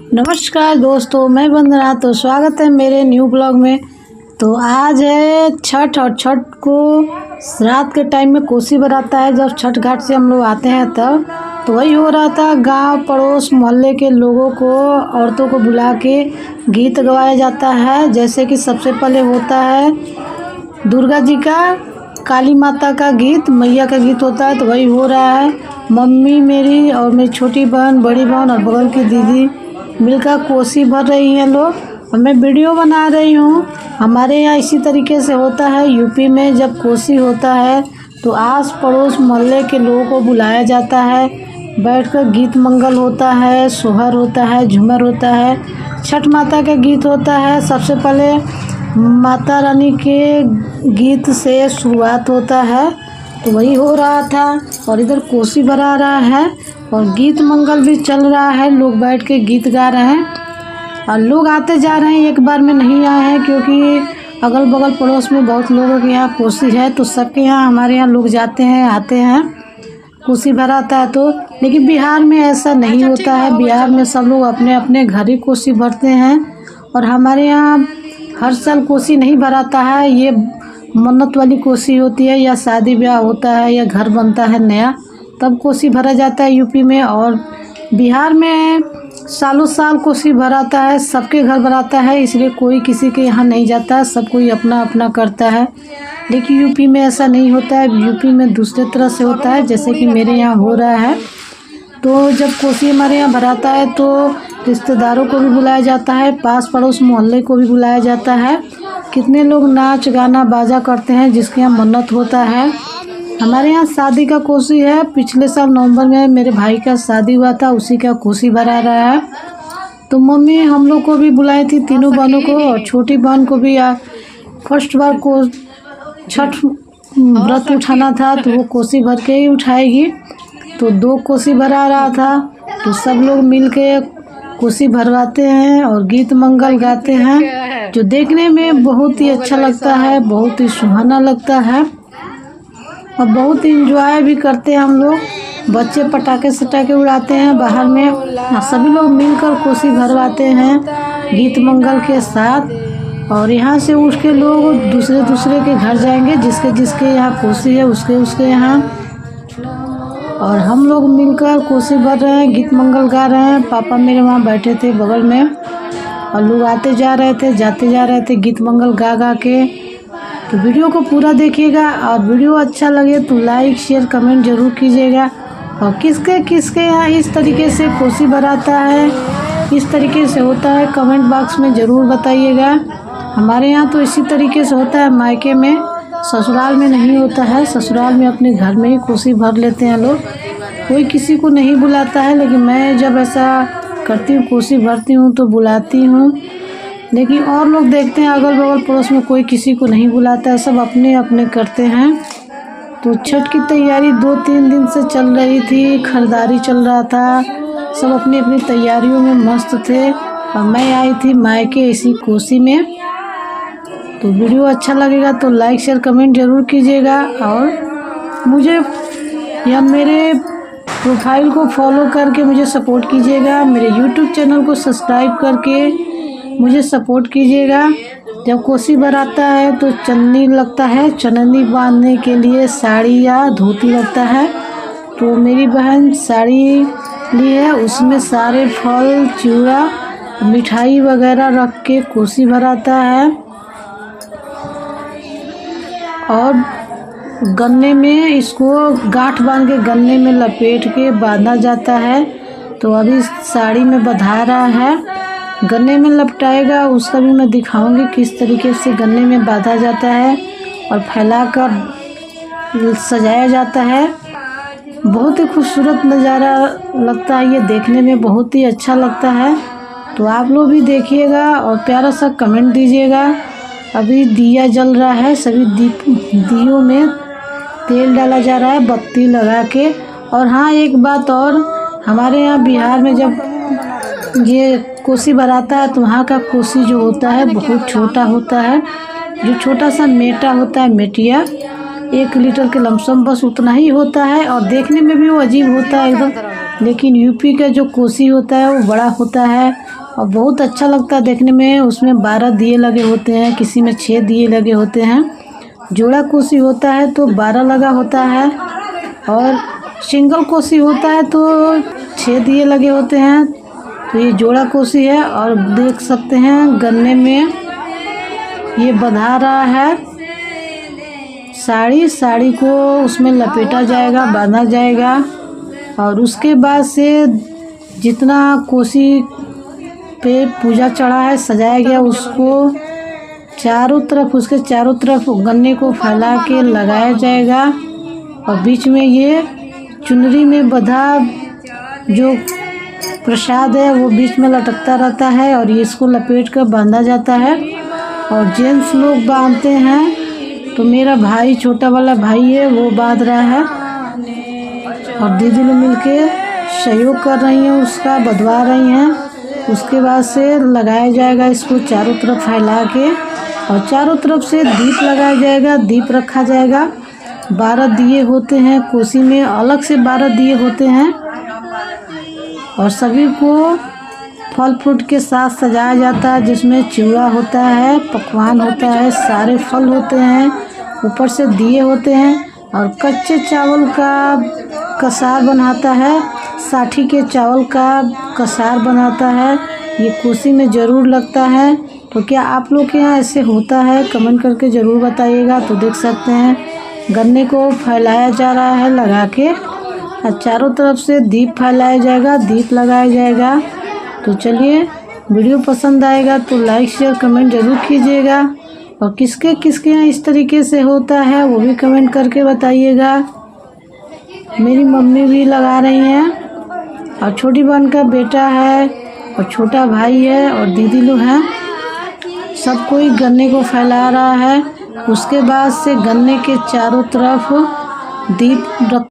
नमस्कार दोस्तों, मैं वंदना। तो स्वागत है मेरे न्यू ब्लॉग में। तो आज है छठ और छठ को रात के टाइम में कोसी बराता है। जब छठ घाट से हम लोग आते हैं तब तो वही हो रहा था। गांव पड़ोस मोहल्ले के लोगों को, औरतों को बुला के गीत गवाया जाता है। जैसे कि सबसे पहले होता है दुर्गा जी का, काली माता का गीत, मैया का गीत होता है। तो वही हो रहा है। मम्मी मेरी और मेरी छोटी बहन, बड़ी बहन और बगल की दीदी मिलकर कोसी भर रही हैं लोग, और मैं वीडियो बना रही हूँ। हमारे यहाँ इसी तरीके से होता है। यूपी में जब कोसी होता है तो आस पड़ोस मोहल्ले के लोगों को बुलाया जाता है। बैठकर गीत मंगल होता है, सोहर होता है, झूमर होता है, छठ माता का गीत होता है। सबसे पहले माता रानी के गीत से शुरुआत होता है। तो वही हो रहा था और इधर कोसी भरा रहा है और गीत मंगल भी चल रहा है। लोग बैठ के गीत गा रहे हैं और लोग आते जा रहे हैं। एक बार में नहीं आए हैं क्योंकि अगल बगल पड़ोस में बहुत लोगों के यहाँ कोसी है। तो सबके यहाँ, हमारे यहाँ लोग जाते हैं, आते हैं, कोसी भराता है। तो लेकिन बिहार में ऐसा नहीं होता है। बिहार में सब लोग अपने अपने घर ही कोसी भरते हैं। और हमारे यहाँ हर साल कोसी नहीं भराता है। ये मन्नत वाली कोसी होती है, या शादी ब्याह होता है, या घर बनता है नया, तब कोसी भरा जाता है यूपी में। और बिहार में सालों साल कोसी भराता है, सबके घर भराता है, इसलिए कोई किसी के यहाँ नहीं जाता है, सब कोई अपना अपना करता है। लेकिन यूपी में ऐसा नहीं होता है। यूपी में दूसरे तरह से होता है, जैसे कि मेरे यहाँ हो रहा है। तो जब कोसी हमारे यहाँ भराता है तो रिश्तेदारों को भी बुलाया जाता है, पास पड़ोस मोहल्ले को भी बुलाया जाता है। कितने लोग नाच गाना बाजा करते हैं जिसके यहाँ मन्नत होता है। हमारे यहाँ शादी का कोसी है। पिछले साल नवंबर में मेरे भाई का शादी हुआ था, उसी का कोसी भरा रहा है। तो मम्मी हम लोग को भी बुलाई थी, तीनों बहनों को, और छोटी बहन को भी। फर्स्ट बार को छठ व्रत उठाना था तो वो कोसी भर के ही उठाएगी। तो 2 कोसी भरा रहा था। तो सब लोग मिल के कोसी भरवाते हैं और गीत मंगल गाते हैं, जो देखने में बहुत ही अच्छा लगता है, बहुत ही सुहाना लगता है और बहुत इंजॉय भी करते हैं हम लोग। बच्चे पटाखे सटाखे उड़ाते हैं बाहर में, और सभी लोग मिलकर कोसी भरवाते हैं गीत मंगल के साथ। और यहाँ से उठ के लोग दूसरे दूसरे के घर जाएंगे, जिसके जिसके यहाँ कोसी है उसके उसके यहाँ। और हम लोग मिलकर कोसी भर रहे हैं, गीत मंगल गा रहे हैं। पापा मेरे वहाँ बैठे थे बगल में, और लोग आते जा रहे थे, जाते जा रहे थे, गीत मंगल गा गा के। तो वीडियो को पूरा देखिएगा, और वीडियो अच्छा लगे तो लाइक शेयर कमेंट ज़रूर कीजिएगा। और किसके किसके यहाँ इस तरीके से कोसी भराता है, इस तरीके से होता है, कमेंट बॉक्स में ज़रूर बताइएगा। हमारे यहाँ तो इसी तरीके से होता है मायके में, ससुराल में नहीं होता है। ससुराल में अपने घर में ही कोसी भर लेते हैं लोग, कोई किसी को नहीं बुलाता है। लेकिन मैं जब ऐसा करती हूँ, कोसी भरती हूँ, तो बुलाती हूँ। लेकिन और लोग देखते हैं अगल बगल पड़ोस में कोई किसी को नहीं बुलाता है, सब अपने अपने करते हैं। तो छठ की तैयारी 2-3 दिन से चल रही थी, खरीदारी चल रहा था, सब अपनी अपनी तैयारियों में मस्त थे। और मैं आई थी मायके इसी कोसी में। तो वीडियो अच्छा लगेगा तो लाइक शेयर कमेंट ज़रूर कीजिएगा, और मुझे या मेरे प्रोफाइल को फॉलो करके मुझे सपोर्ट कीजिएगा। मेरे यूट्यूब चैनल को सब्सक्राइब करके मुझे सपोर्ट कीजिएगा। जब कोसी भराता है तो चन्नी लगता है, चननी बांधने के लिए साड़ी या धोती लगता है। तो मेरी बहन साड़ी ली है, उसमें सारे फल चिवड़ा मिठाई वगैरह रख के कोसी भराता है। और गन्ने में इसको गांठ बांध के गन्ने में लपेट के बांधा जाता है। तो अभी साड़ी में बंधा रहा है, गन्ने में लपटाएगा, उसका भी मैं दिखाऊंगी किस तरीके से गन्ने में बांधा जाता है और फैलाकर सजाया जाता है। बहुत ही खूबसूरत नज़ारा लगता है, ये देखने में बहुत ही अच्छा लगता है। तो आप लोग भी देखिएगा और प्यारा सा कमेंट दीजिएगा। अभी दिया जल रहा है, सभी दियों में तेल डाला जा रहा है बत्ती लगा के। और हाँ, एक बात और, हमारे यहाँ बिहार में जब ये कोसी भराता है तो वहाँ का कोसी जो होता है बहुत छोटा होता है। जो छोटा सा मेटा होता है, मेटिया, 1 लीटर के लमसम बस उतना ही होता है, और देखने में भी वो अजीब होता है एकदम। लेकिन यूपी का जो कोसी होता है वो बड़ा होता है, और बहुत अच्छा लगता है देखने में। उसमें 12 दिए लगे होते हैं, किसी में 6 दिए लगे होते हैं। जोड़ा कोसी होता है तो 12 लगा होता है, और सिंगल कोसी होता है तो 6 दिए लगे होते हैं। तो ये जोड़ा कोसी है। और देख सकते हैं गन्ने में ये बंधा रहा है साड़ी को उसमें लपेटा जाएगा, बांधा जाएगा। और उसके बाद से जितना कोसी पे पूजा चढ़ा है, सजाया गया, उसको उसके चारों तरफ गन्ने को फैला के लगाया जाएगा। और बीच में ये चुनरी में बंधा जो प्रसाद है वो बीच में लटकता रहता है, और ये इसको लपेट कर बांधा जाता है। और जेंट्स लोग बांधते हैं, तो मेरा भाई, छोटा वाला भाई है, वो बांध रहा है। और दीदी लोग मिलके सहयोग कर रही हैं, उसका बंधवा रही हैं। उसके बाद से लगाया जाएगा इसको चारों तरफ फैला के, और चारों तरफ से दीप लगाया जाएगा, दीप रखा जाएगा। 12 दिए होते हैं कोसी में, अलग से 12 दिए होते हैं। और सभी को फल फ्रूट के साथ सजाया जाता है, जिसमें चिवड़ा होता है, पकवान होता है, सारे फल होते हैं, ऊपर से दिए होते हैं। और कच्चे चावल का कसार बनाता है, साठी के चावल का कसार बनाता है। ये कोसी में ज़रूर लगता है। तो क्या आप लोग के यहाँ ऐसे होता है? कमेंट करके ज़रूर बताइएगा। तो देख सकते हैं गन्ने को फैलाया जा रहा है लगा के, और चारों तरफ से दीप फैलाया जाएगा, दीप लगाया जाएगा। तो चलिए, वीडियो पसंद आएगा तो लाइक शेयर कमेंट ज़रूर कीजिएगा। और किसके यहाँ इस तरीके से होता है वो भी कमेंट करके बताइएगा। मेरी मम्मी भी लगा रही हैं, और छोटी बहन का बेटा है, और छोटा भाई है, और दीदी लोग हैं। सब कोई गन्ने को फैला रहा है। उसके बाद से गन्ने के चारों तरफ दीप रख